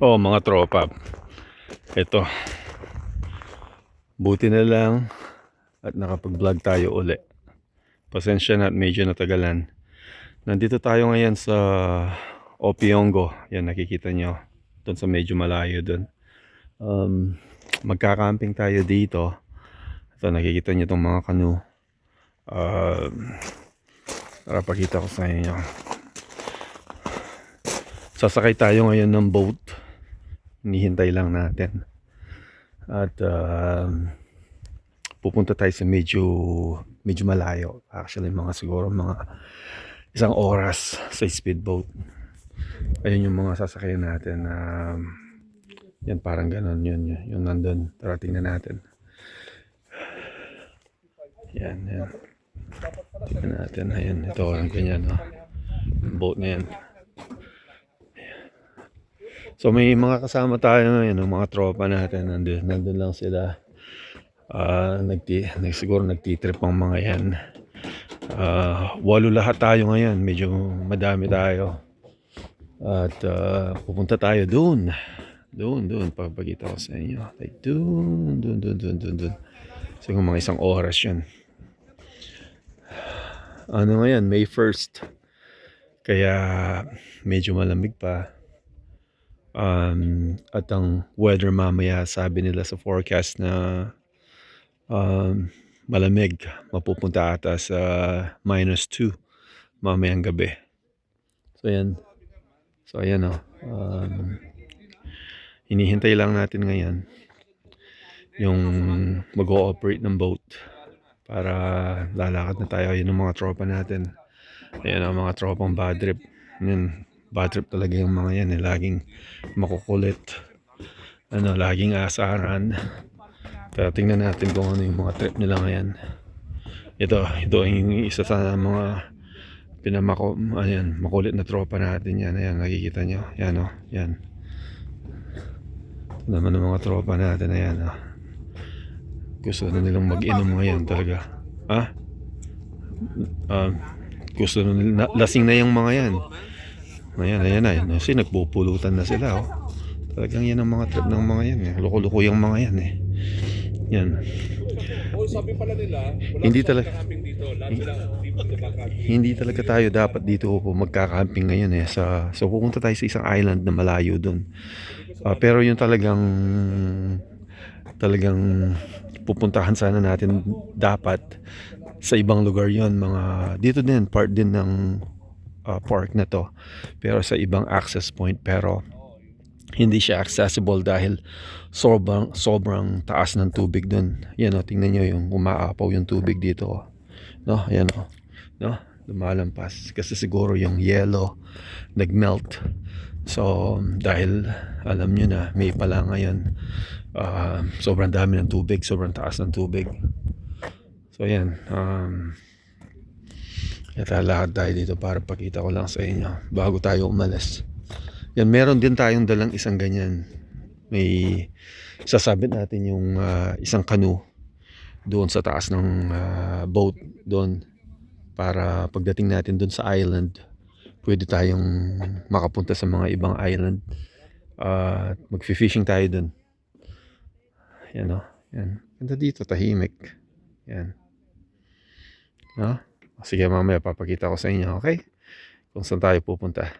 Oh, mga tropa, ito, buti na lang at nakapag-vlog tayo uli. Pasensya na at medyo natagalan. Nandito tayo ngayon sa Opiongo. Yan, nakikita nyo. Doon sa medyo malayo doon. Magkakamping tayo dito. Ito, nakikita nyo itong mga canoe. Para pakita ko sa inyo. Sasakay tayo ngayon ng boat. Hinihintay lang natin. At pupunta tayo sa medyo malayo. Actually, siguro mga 1 oras sa speedboat. Ayun yung mga sasakyan natin. Yan, parang ganon yun. Yung nandun. Tara, tingnan natin. Yan. Tingnan natin. Ayan, ito ang ganyan. Yung boat na yan. So may mga kasama tayo ngayon, mga tropa natin. Nandun lang sila. Siguro nagtitrip ang mga yan. 8 lahat tayo ngayon. Medyo madami tayo. At pupunta tayo doon. Papakita ko sa inyo. Like doon. Siguro mga 1 oras yun. Ano ngayon, May 1st. Kaya medyo malamig pa. At ang weather mamaya, sabi nila sa forecast na malamig, mapupunta ata sa -2 mamayang gabi. So ayan hinihintay lang natin ngayon yung mag-ooperate ng boat para lalakad na tayo. Yun ang mga tropa natin. Ayan ang mga tropang bad trip. Bad trip talaga yung mga yan. Laging makukulit. Laging asaran. Pero tingnan natin kung ano yung mga trip nila ngayon. Ito yung isa sa mga makulit na tropa natin yan. Ayan, nakikita nyo. Yan. Ito naman ang mga tropa natin. Ayan gusto na nilang mag-inom ngayon talaga. Gusto na nila, lasing na yung mga yan. Ayan. Kasi nagpupulutan na sila. Talagang yan ang mga trip ng mga yan. Loko-loko yung mga yan. Yan. Sabi pala nila, Hindi talaga tayo dapat dito magkakamping ngayon So pupunta tayo sa isang island na malayo doon. Pero yung talagang pupuntahan sana natin dapat sa ibang lugar yon, mga dito din, part din ng park na to, pero sa ibang access point. Pero hindi siya accessible dahil sobrang taas ng tubig doon. Yan tingnan nyo yung umaapaw yung tubig dito. Ayan lumalampas kasi siguro yung yellow nagmelt. So dahil alam nyo na May pala ngayon, sobrang dami ng tubig, sobrang taas ng tubig. So yan, lakad tayo dito para pakita ko lang sa inyo bago tayo umalis. Yan, meron din tayong dalang isang ganyan. May sasabit natin yung isang canoe doon sa taas ng boat doon, para pagdating natin doon sa island, pwede tayong makapunta sa mga ibang island. Magfi-fishing tayo doon. Yan. Ganda dito, tahimik. Yan. Sige, mamaya papakita ko sa inyo, okay? Kung saan tayo pupunta.